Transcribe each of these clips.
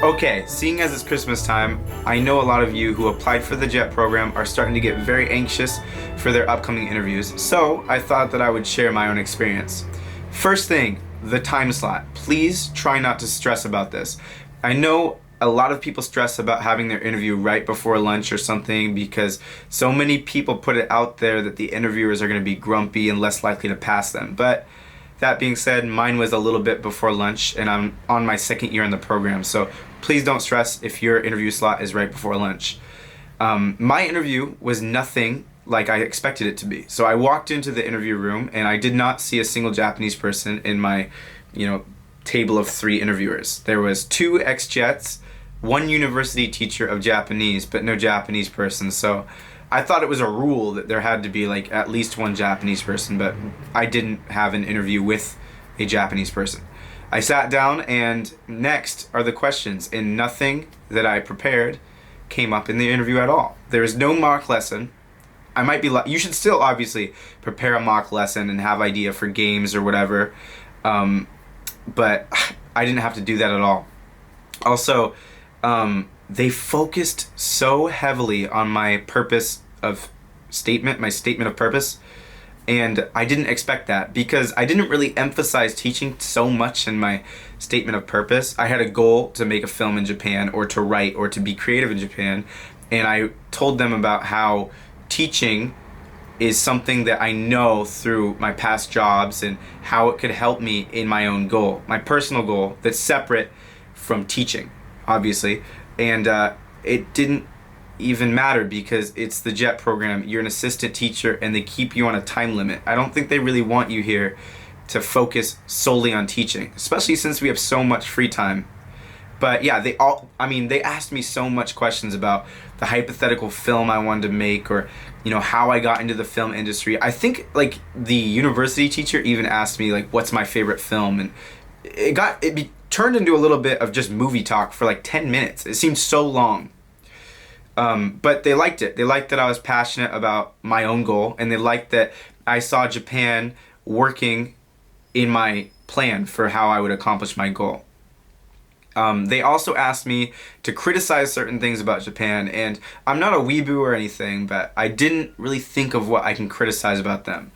Okay, seeing as it's Christmas time, I know a lot of you who applied for the JET program are starting to get very anxious for their upcoming interviews, so I thought that I would share my own experience. First thing, the time slot. Please try not to stress about this. I know a lot of people stress about having their interview right before lunch or something because so many people put it out there that the interviewers are going to be grumpy and less likely to pass them. But that being said, mine was a little bit before lunch and I'm on my second year in the program, so please don't stress if your interview slot is right before lunch. My interview was nothing like I expected it to be. So I walked into the interview room and I did not see a single Japanese person in my, table of 3 interviewers. There was 2 ex-Jets, 1 university teacher of Japanese, but no Japanese person. So I thought it was a rule that there had to be like at least 1 Japanese person, but I didn't have an interview with a Japanese person. I sat down and next are the questions, and nothing that I prepared came up in the interview at all. There is no mock lesson. You should still obviously prepare a mock lesson and have idea for games or whatever, but I didn't have to do that at all. Also, they focused so heavily on my statement of purpose, and I didn't expect that because I didn't really emphasize teaching so much in my statement of purpose. I had a goal to make a film in Japan or to write or to be creative in Japan, and I told them about how teaching is something that I know through my past jobs and how it could help me in my own goal, my personal goal that's separate from teaching, obviously. And it didn't even matter because it's the JET program. You're an assistant teacher and they keep you on a time limit. I don't think they really want you here to focus solely on teaching, especially since we have so much free time. But yeah, they asked me so much questions about the hypothetical film I wanted to make, or how I got into the film industry. I think like the university teacher even asked me like what's my favorite film, and it turned into a little bit of just movie talk for like 10 minutes. It seemed so long. But they liked it. They liked that I was passionate about my own goal, and they liked that I saw Japan working in my plan for how I would accomplish my goal. They also asked me to criticize certain things about Japan, and I'm not a weeboo or anything, but I didn't really think of what I can criticize about them.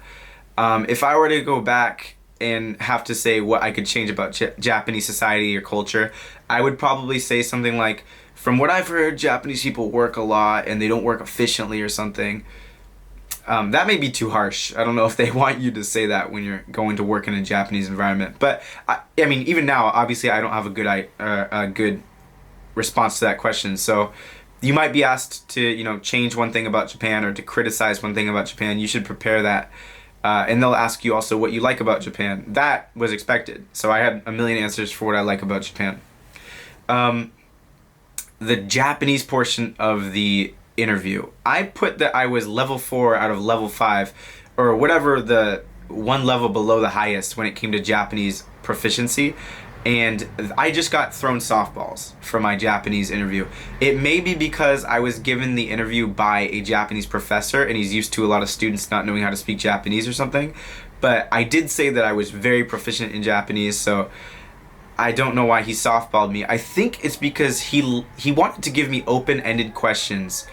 If I were to go back and have to say what I could change about Japanese society or culture, I would probably say something like, from what I've heard, Japanese people work a lot and they don't work efficiently or something. That may be too harsh. I don't know if they want you to say that when you're going to work in a Japanese environment. But even now, obviously, I don't have a good response to that question. So you might be asked to change one thing about Japan or to criticize one thing about Japan. You should prepare that. And they'll ask you also what you like about Japan. That was expected. So I had a million answers for what I like about Japan. The Japanese portion of the interview, I put that I was level 4 out of level 5, or whatever the one level below the highest when it came to Japanese proficiency, and I just got thrown softballs for my Japanese interview. It may be because I was given the interview by a Japanese professor and he's used to a lot of students not knowing how to speak Japanese or something, but I did say that I was very proficient in Japanese, so I don't know why he softballed me. I think it's because he wanted to give me open-ended questions,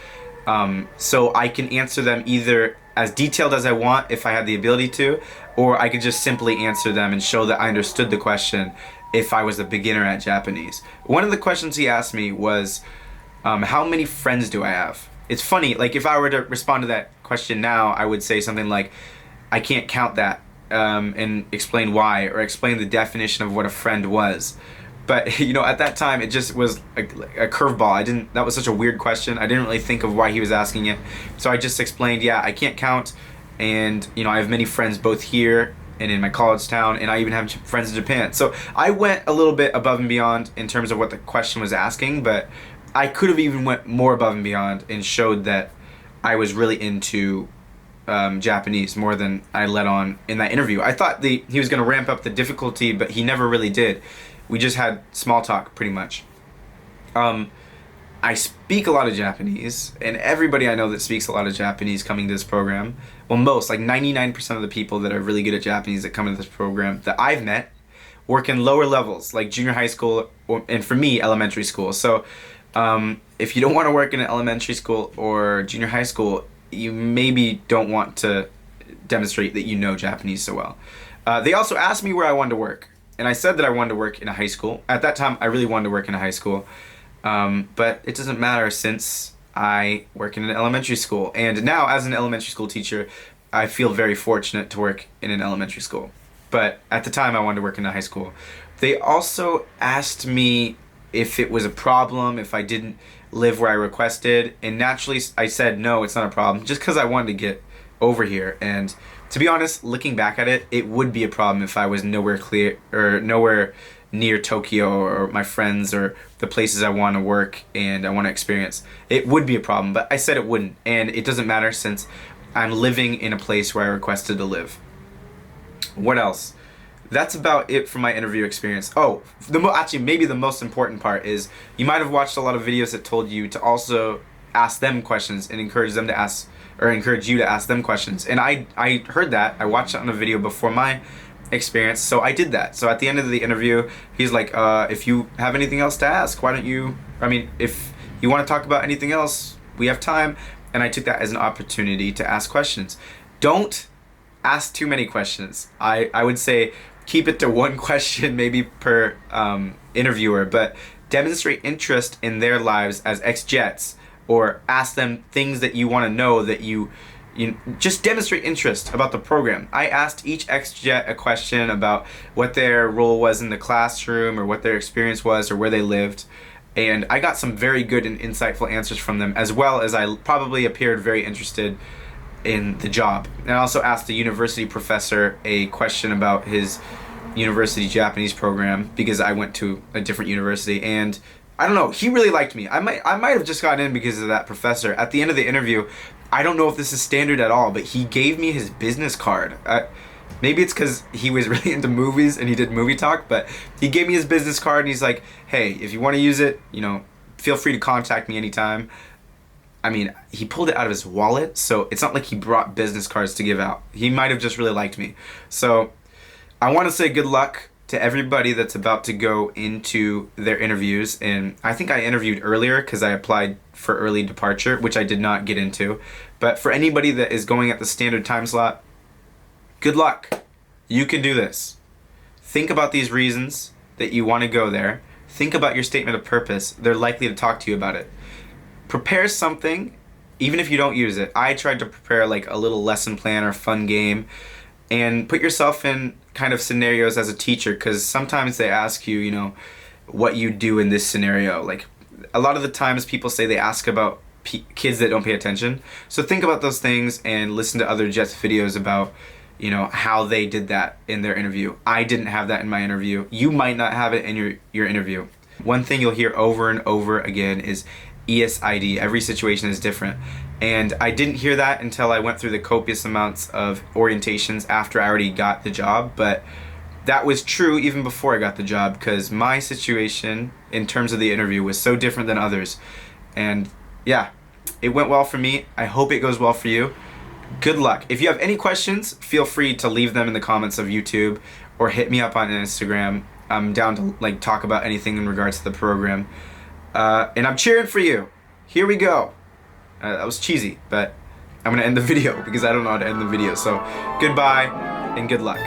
so I can answer them either as detailed as I want if I had the ability to, or I could just simply answer them and show that I understood the question if I was a beginner at Japanese. One of the questions he asked me was, how many friends do I have? It's funny, like if I were to respond to that question now, I would say something like, I can't count that. And explain why, or explain the definition of what a friend was. But at that time it just was a curveball. That was such a weird question. I didn't really think of why he was asking it, so I just explained, yeah, I can't count, and I have many friends both here and in my college town, and I even have friends in Japan. So I went a little bit above and beyond in terms of what the question was asking, but I could have even went more above and beyond and showed that I was really into Japanese more than I let on in that interview. I thought he was going to ramp up the difficulty, but he never really did. We just had small talk pretty much. I speak a lot of Japanese, and everybody I know that speaks a lot of Japanese coming to this program, well, most, like 99% of the people that are really good at Japanese that come into this program that I've met work in lower levels like junior high school and for me elementary school. So if you don't want to work in an elementary school or junior high school, you maybe don't want to demonstrate that you know Japanese so well. They also asked me where I wanted to work, and I said that I wanted to work in a high school. At that time, I really wanted to work in a high school, but it doesn't matter since I work in an elementary school. And now, as an elementary school teacher, I feel very fortunate to work in an elementary school. But at the time, I wanted to work in a high school. They also asked me if it was a problem if I didn't live where I requested, and naturally I said no, it's not a problem, just because I wanted to get over here. And to be honest, looking back at it, it would be a problem if I was nowhere clear or nowhere near Tokyo or my friends or the places I want to work and I want to experience. It would be a problem, but I said it wouldn't, and it doesn't matter since I'm living in a place where I requested to live. What else? That's about it for my interview experience. Oh, actually, maybe the most important part is you might have watched a lot of videos that told you to also ask them questions and encourage them to ask, or encourage you to ask them questions. And I heard that. I watched it on a video before my experience, so I did that. So at the end of the interview, he's like, if you have anything else to ask, why don't you, if you want to talk about anything else, we have time. And I took that as an opportunity to ask questions. Don't ask too many questions. I would say keep it to one question maybe per interviewer, but demonstrate interest in their lives as ex-Jets, or ask them things that you want to know, that you just demonstrate interest about the program. I asked each ex-Jet a question about what their role was in the classroom or what their experience was or where they lived, and I got some very good and insightful answers from them, as well as I probably appeared very interested in the job. And I also asked the university professor a question about his university Japanese program, because I went to a different university, and I don't know, he really liked me. I might have just gotten in because of that professor. At the end of the interview, I don't know if this is standard at all, but he gave me his business card. Maybe it's because he was really into movies and he did movie talk, but he gave me his business card and he's like, hey, if you want to use it, feel free to contact me anytime. He pulled it out of his wallet, so it's not like he brought business cards to give out. He might have just really liked me. So I want to say good luck to everybody that's about to go into their interviews. And I think I interviewed earlier because I applied for early departure, which I did not get into. But for anybody that is going at the standard time slot, good luck. You can do this. Think about these reasons that you want to go there. Think about your statement of purpose. They're likely to talk to you about it. Prepare something, even if you don't use it. I tried to prepare like a little lesson plan or fun game, and put yourself in kind of scenarios as a teacher, because sometimes they ask you, what you do in this scenario. Like a lot of the times people say they ask about kids that don't pay attention. So think about those things and listen to other Jets videos about, how they did that in their interview. I didn't have that in my interview. You might not have it in your interview. One thing you'll hear over and over again is ESID. Every situation is different. And I didn't hear that until I went through the copious amounts of orientations after I already got the job. But that was true even before I got the job, because my situation in terms of the interview was so different than others. And yeah, it went well for me. I hope it goes well for you. Good luck. If you have any questions, feel free to leave them in the comments of YouTube or hit me up on Instagram. I'm down to talk about anything in regards to the program. And I'm cheering for you. Here we go. That was cheesy, but I'm going to end the video because I don't know how to end the video. So goodbye and good luck.